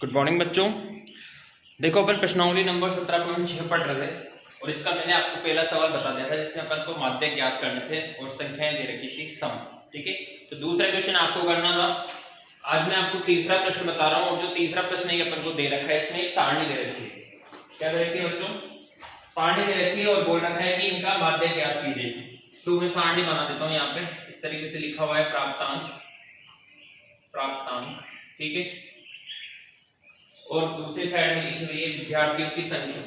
Good morning बच्चों। देखो अपन प्रश्नावली नंबर 17.6 पढ़ रहे थे और इसका मैंने आपको पहला सवाल बता दिया था जिसमें अपन को माध्य ज्ञात करने थे और संख्याएं दे रखी थी सम। ठीक है, तो दूसरा क्वेश्चन आपको करना था। आज मैं आपको तीसरा प्रश्न बता रहा हूँ और जो तीसरा प्रश्न है अपन को दे रखा है, इसमें एक सारणी दे रखी है। क्या दे रखी है बच्चों? सारणी दे रखी है और बोल रखा है कि इनका माध्य ज्ञात कीजिए। तो मैं सारणी बना देता हूँ। यहाँ पे इस तरीके से लिखा हुआ है प्राप्तांक। ठीक है, और दूसरी साइड में लिखी हुई है विद्यार्थियों की संख्या।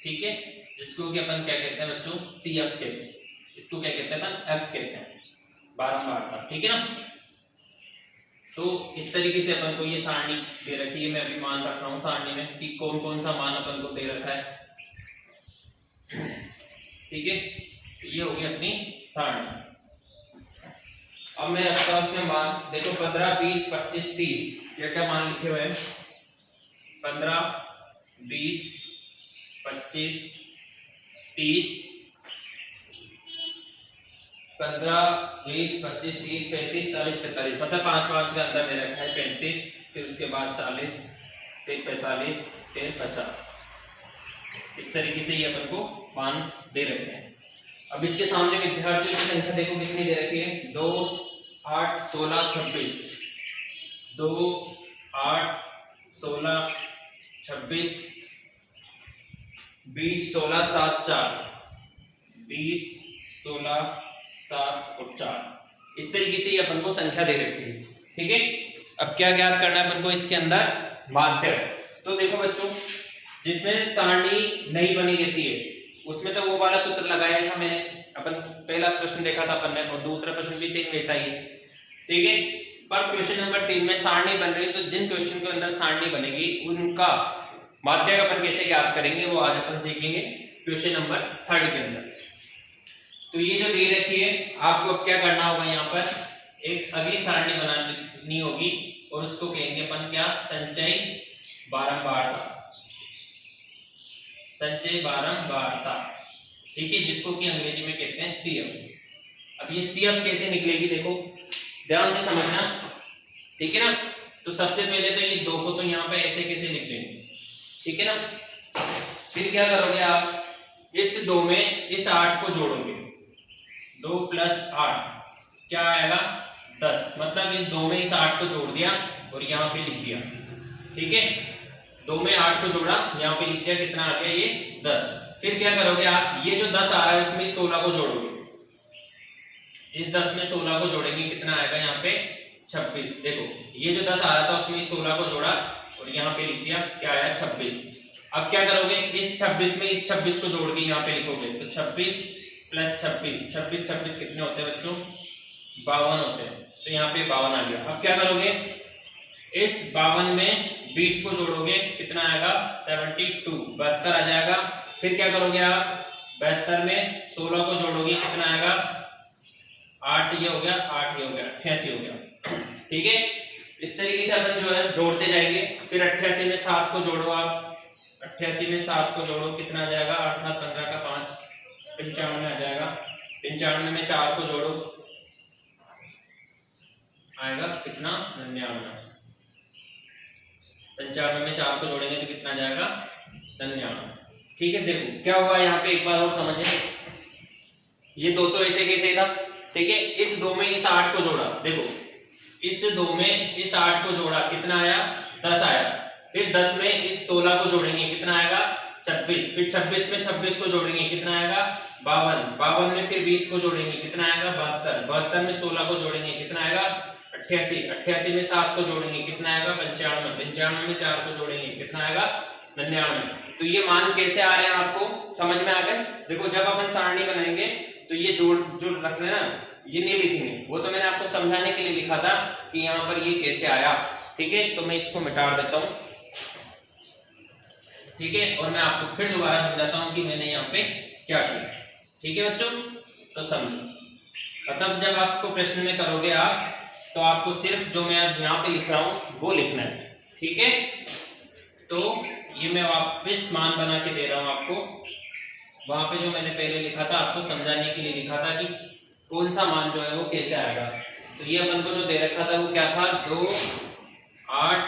ठीक है, जिसको कि अपन क्या कहते हैं बच्चों? CF कहते हैं। इसको क्या कहते हैं अपन? F कहते हैं, बारंबारता। ठीक है ना। तो इस तरीके से अपन को ये सारणी दे रखी है। मैं अभी मान रख रहा हूं सारणी में कि कौन कौन सा मान अपन को दे रखा है। ठीक है, ये होगी अपनी सारणी। अब मैं रखता हूं इसमें मान। देखो 15, 20, 25, 30 क्या क्या मान लिखे हुए हैं? 15, 20, 25, 30, 15, 20, 25, 30, 35, 40, 45, मतलब 5 का अंदर दे रखा है। 35, फिर उसके बाद 40, फिर 45, फिर 50। इस तरीके से ये अपन को मान दे रखे हैं। अब इसके सामने विद्यार्थियों की संख्या देखो कितनी दे रखी है? 2, 8, 16, 26। 2, 8, 16, 26, 20, 16, 7, 4। 20, 16, 7 और 4। इस तरीके से ये अपन को संख्या दे रखी है। ठीक है, अब क्या ज्ञात करना है अपन को इसके अंदर? माध्य। तो देखो बच्चों, जिसमें सारणी नहीं बनी रहती है उसमें तो वो वाला सूत्र लगाया था मैंने। अपन पहला प्रश्न देखा था अपन ने और दूसरा प्रश्न भी सेम वैसा ही है। ठीक है, पर क्वेश्चन नंबर 3 में सारणी बन रही है। तो जिन क्वेश्चन के अंदर सारणी बनेगी उनका माध्य अपन कैसे ज्ञात करेंगे वो आज अपन सीखेंगे क्वेश्चन नंबर 3 के अंदर। तो ये जो दे रखी है आपको अब क्या करना होगा? यहाँ पर एक अगली सारणी बनानी होगी और उसको कहेंगे अपन क्या? संचय बारंबारता। ठीक है, जिसको कि अंग्रेजी में कहते हैं CF। अब ये CF कैसे निकलेगी देखो ध्यान से समझना। ठीक है ना। तो सबसे पहले तो ये 2 को तो यहाँ पे ऐसे कैसे लिख देंगे। ठीक है ना। फिर क्या करोगे आप? इस 2 में इस 8 को जोड़ोगे। 2 + 8 क्या आएगा? 10। मतलब इस 2 में इस 8 को जोड़ दिया और यहाँ पे लिख दिया। ठीक है, 2 में 8 को जोड़ा, यहाँ पे लिख दिया। कितना आ गया? ये 10। फिर क्या करोगे आप? ये जो 10 आ रहा है उसमें 16 को जोड़ोगे। इस 10 में 16 को जोड़ेंगे, कितना आएगा यहाँ पे? 26। देखो ये जो 10 आ रहा था उसमें 16 को जोड़ा और यहाँ पे लिख दिया। क्या आया? 26। अब क्या करोगे? इस 26 में इस 26 को जोड़ के यहाँ पे लिखोगे। तो 26 + 26, 26 26 कितने होते हैं बच्चों? 52 होते हैं। तो यहाँ पे 52 आ गया। अब क्या करोगे? इस 52 में 20 को जोड़ोगे, कितना आएगा? 72, 72 आ जाएगा। फिर क्या करोगे आप? 72 में 16 को जोड़ोगे, कितना आएगा? 8 ये हो गया, 8 ये हो गया, 88 हो गया। ठीक है, इस तरीके से अपन जो है जोड़ते जाएंगे। फिर 88 में 7 को जोड़ो आप। 88 में 7 को जोड़ो, कितना आ जाएगा? 8 7 15 का 5, 95 आ जाएगा। 95 में 4 को जोड़ो, आएगा कितना? 99। 95 में 4 को जोड़ेंगे तो कितना जाएगा? 99। ठीक है, देखो क्या हुआ यहाँ पे, एक बार और समझे। ये 2 तो ऐसे कैसे था। ठीक है, इस 2 में इस 8 को जोड़ा। देखो इस 2 में इस 8 को जोड़ा, कितना आया? 10 आया। फिर 10 में इस 16 को जोड़ेंगे, कितना आएगा? 26। फिर 26 में 26 को जोड़ेंगे, कितना आएगा? 52। 52 में फिर 20 को जोड़ेंगे, कितना आएगा? 72। 72 में 16 को जोड़ेंगे, कितना आएगा? 88। 88 में 7 को जोड़ेंगे, कितना आएगा? 95। 95 में 4 को जोड़ेंगे, कितना आएगा? 99। तो ये मान कैसे आ रहे हैं आपको समझ में आ गए? देखो जब अपन सारणी बनाएंगे तो ये जोड़ जो रखना है ना, ये नहीं लिखेंगे। वो तो मैंने आपको समझाने के लिए लिखा था कि यहाँ पर ये कैसे आया। ठीक है, तो मैं इसको मिटा देता हूँ। ठीक है, और मैं आपको फिर दोबारा समझाता हूँ कि मैंने यहाँ पे क्या किया। ठीक है बच्चों, तो समझो। मतलब जब आपको प्रश्न में करोगे आप, तो आपको सिर्फ जो मैं यहाँ पे लिख रहा हूँ वो लिखना है। ठीक है, तो ये मैं वापस मान बना के दे रहा हूं आपको वहां पे जो मैंने पहले लिखा था आपको समझाने के लिए लिखा था कि कौन सा मान जो है वो कैसे आएगा। तो ये अपन को जो दे रखा था वो क्या था, 2 8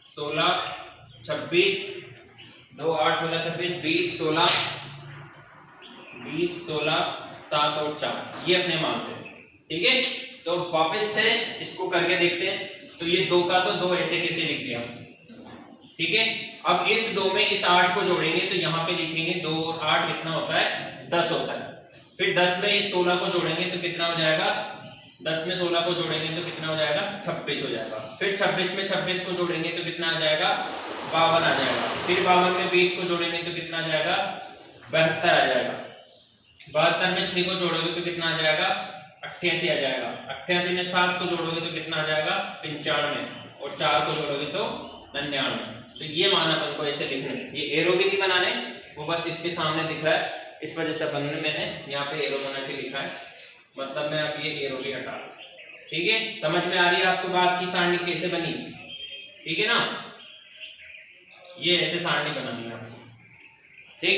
16 26, 2 8 16 26 20 16 7 और 4 ये अपने मान थे। ठीक है, तो वापस से इसको करके देखते हैं। तो ये 2 का तो 2 ऐसे कैसे लिख दिया। ठीक है, अब इस 2 में इस 8 को जोड़ेंगे तो यहाँ पे लिखेंगे 2 और 8 कितना होता है, 10 होता है। फिर 10 में इस 16 को जोड़ेंगे तो कितना हो जाएगा, 10 में 16 को जोड़ेंगे तो कितना हो जाएगा, 26 हो जाएगा। फिर 26 में 26 को जोड़ेंगे तो कितना आ जाएगा, 52 आ जाएगा। फिर 52 में 20 को जोड़ेंगे तो कितना आ जाएगा, 72 आ जाएगा। 72 में 6 को जोड़ोगे तो कितना आ जाएगा, 88 आ जाएगा। 88 में 7 को जोड़ोगे तो कितना आ जाएगा, 95, और 4 को जोड़ोगे तो 99। तो ये मान अपन को ऐसे लिखने, ये एरो भी नहीं बनाने, वो बस इसके सामने दिख रहा है, इस वजह से अपन ने मैंने यहाँ पे एरो बना के लिखा है, मतलब मैं अब ये एरो भी हटा। ठीक है, समझ में आ रही है आपको बात की सारणी कैसे बनी। ठीक है ना, ये ऐसे सारणी बनानी है आपको। ठीक,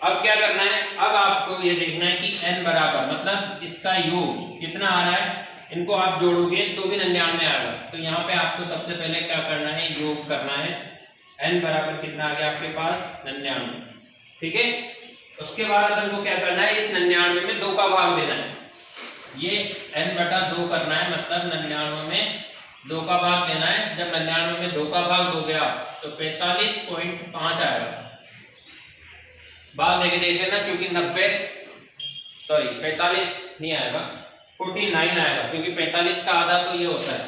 अब क्या करना है, अब आपको ये देखना है कि n बराबर मतलब इसका योग कितना आ रहा है, इनको आप जोड़ोगे तो भी 99 आएगा। तो यहाँ पे आपको सबसे पहले क्या करना है, योग करना है। n बराबर कितना आ गया आपके पास, 99। ठीक है, उसके बाद अपन को क्या करना है, इस 99 में 2 का भाग देना है। ये n/2 करना है, मतलब 99 में 2 का भाग देना है। जब 99 में 2 का भाग दोगे आप तो 45.5 आएगा। भाग देके देख लेना, क्योंकि 45 नहीं आएगा, 49 आएगा, क्योंकि 45 का आधा तो ये होता है।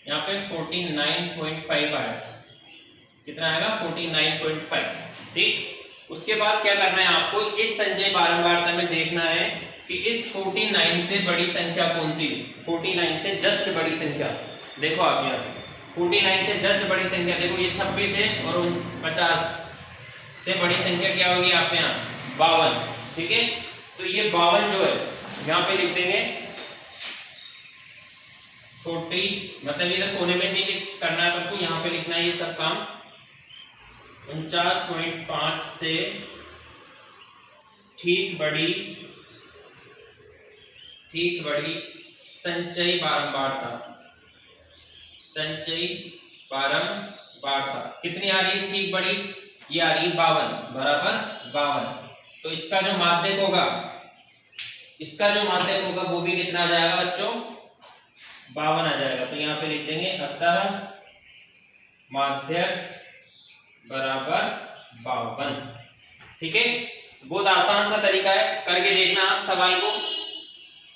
यहाँ पे 49.5 आएगा। कितना आएगा, 49.5। ठीक, उसके बाद क्या करना है आपको, इस संचय बारंबारता में देखना है कि इस 49 से बड़ी संख्या कौन सी है। 49 से जस्ट बड़ी संख्या देखो आप, यहाँ 49 से जस्ट बड़ी संख्या देखो, ये 26 है, और 50 से बड़ी संख्या क्या होगी आपके यहाँ, 52। ठीक है, तो ये 52 जो है यहाँ पे लिख देंगे 40, मतलब इधर कोने में नहीं करना है आपको, यहाँ पे लिखना है ये सब काम। 49.5 से ठीक बड़ी संचयी बारंबारता, संचयी बारंबारता कितनी आ रही है, ठीक बड़ी, ये आ रही है 52 बराबर 52। तो इसका जो माध्यक होगा, वो भी कितना आ जाएगा बच्चों, 52 आ जाएगा। तो यहाँ पे लिख देंगे अतः माध्यक बराबर 52। ठीक है, बहुत आसान सा तरीका है, करके देखना आप सवाल को।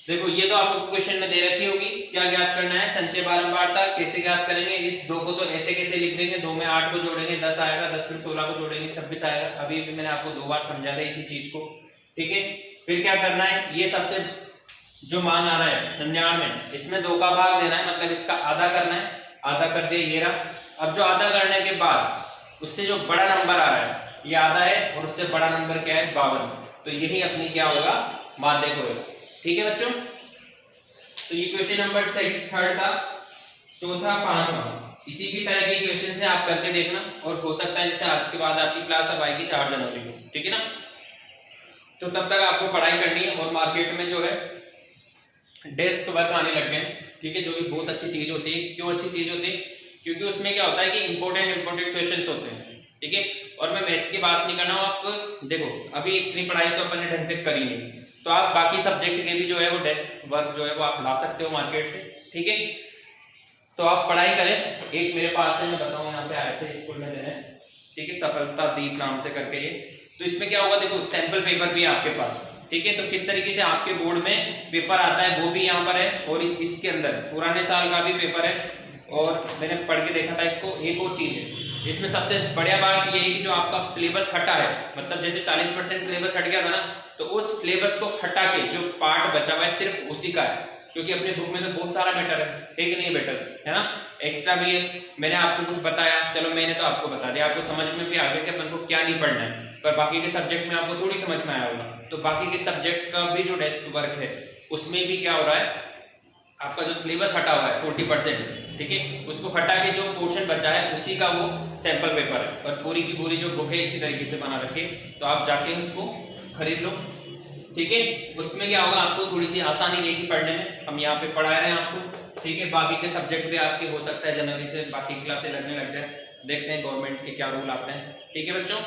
देखो ये तो आपको क्वेश्चन में दे रखी होगी, क्या ज्ञात करना है, संचय बारंबारता कैसे ज्ञात करेंगे। इस 2 को तो ऐसे कैसे लिख देंगे, 2 में 8 को जोड़ेंगे 10 आएगा, 10 में 16 को जोड़ेंगे 26 आएगा। अभी भी मैंने आपको 2 बार समझा दिया इसी चीज को। ठीक है, फिर क्या करना है, ये सबसे जो मान आ रहा है 99, इसमें 2 का भाग देना है, मतलब इसका आधा करना है। आधा कर दिया, ये रहा। अब जो आधा करने के बाद उससे जो बड़ा नंबर आ रहा है, ये आधा है, और उससे बड़ा नंबर क्या है, 52। तो यही अपनी क्या होगा, माध्यक होगा। ठीक है बच्चों, तो ये क्वेश्चन नंबर 3 था। चौथा 5वां इसी की तरह के क्वेश्चन से आप करके देखना, और हो सकता है जैसे आज के बाद आपकी क्लास अब आएगी 4 जनवरी को। ठीक है ना, तो तब तक आपको पढ़ाई करनी है, और मार्केट में जो है डेस्क वर्क आने लग गए। ठीक है, जो कि बहुत अच्छी चीज होती है। क्यों अच्छी चीज होती है, क्योंकि उसमें क्या होता है कि इंपॉर्टेंट क्वेश्चंस होते हैं। ठीक है, और मैं मैथ्स की बात नहीं कर रहा हूँ। आप देखो अभी इतनी पढ़ाई तो अपन ने ढंग से करी नहीं, तो आप बाकी सब्जेक्ट के भी जो है वो डेस्क वर्क जो है वो आप ला सकते हो मार्केट से। ठीक है, तो आप पढ़ाई करें। एक मेरे पास से मैं बताऊँ, यहाँ पे आए थे स्कूल में देने। ठीक है, सफलता दीप नाम से करके ये। तो इसमें क्या होगा, देखो सैंपल पेपर भी है आपके पास। ठीक है, तो किस तरीके से आपके बोर्ड में पेपर आता है वो भी यहाँ पर है, और इसके अंदर पुराने साल का भी पेपर है। और मैंने पढ़ के देखा था इसको। एक और चीज है इसमें, सबसे बढ़िया बात ये है कि जो आपका सिलेबस हटा है, मतलब जैसे 40% सिलेबस हट गया था ना, तो उस सिलेबस को हटा के जो पार्ट बचा हुआ है सिर्फ उसी का है। क्योंकि अपने बुक में तो बहुत सारा मैटर है, ठीक नहीं मैटर है ना, एक्स्ट्रा भी है। मैंने आपको कुछ बताया, चलो मैंने तो आपको बता दिया, आपको समझ में भी आ गया कि अपन को क्या नहीं पढ़ना है। पर बाकी के सब्जेक्ट में आपको थोड़ी समझ में आया होगा। तो बाकी के सब्जेक्ट का भी जो डेस्क वर्क है उसमें भी क्या हो रहा है, आपका जो सिलेबस हटा हुआ है 40%, ठीक है, उसको हटा के जो पोर्शन बचा है उसी का वो सैंपल पेपर है। और पूरी की पूरी जो बुक है इसी तरीके से बना रखी है, तो आप जाके उसको खरीद लो, ठीक है। उसमें क्या होगा, आपको थोड़ी सी आसानी रहेगी पढ़ने में, हम यहाँ पे पढ़ा रहे हैं आपको, ठीक है। बाकी के सब्जेक्ट भी आपके हो सकता है जनवरी से बाकी क्लासेस लगने लग जाए, देखते हैं गवर्नमेंट के क्या रूल आते हैं, ठीक है बच्चों।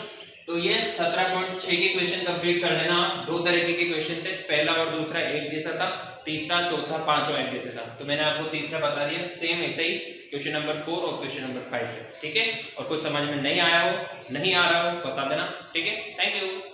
तो ये 17.6 के क्वेश्चन कंप्लीट कर लेना आप। दो तरीके के क्वेश्चन थे, पहला और दूसरा एक जैसा था, तीसरा चौथा पांचवा एक जैसा था। तो मैंने आपको तीसरा बता दिया, सेम ऐसे ही क्वेश्चन नंबर 4 और क्वेश्चन नंबर 5 है, ठीक है। और कुछ समझ में नहीं आया हो, नहीं आ रहा हो, बता देना, ठीक है। Thank you.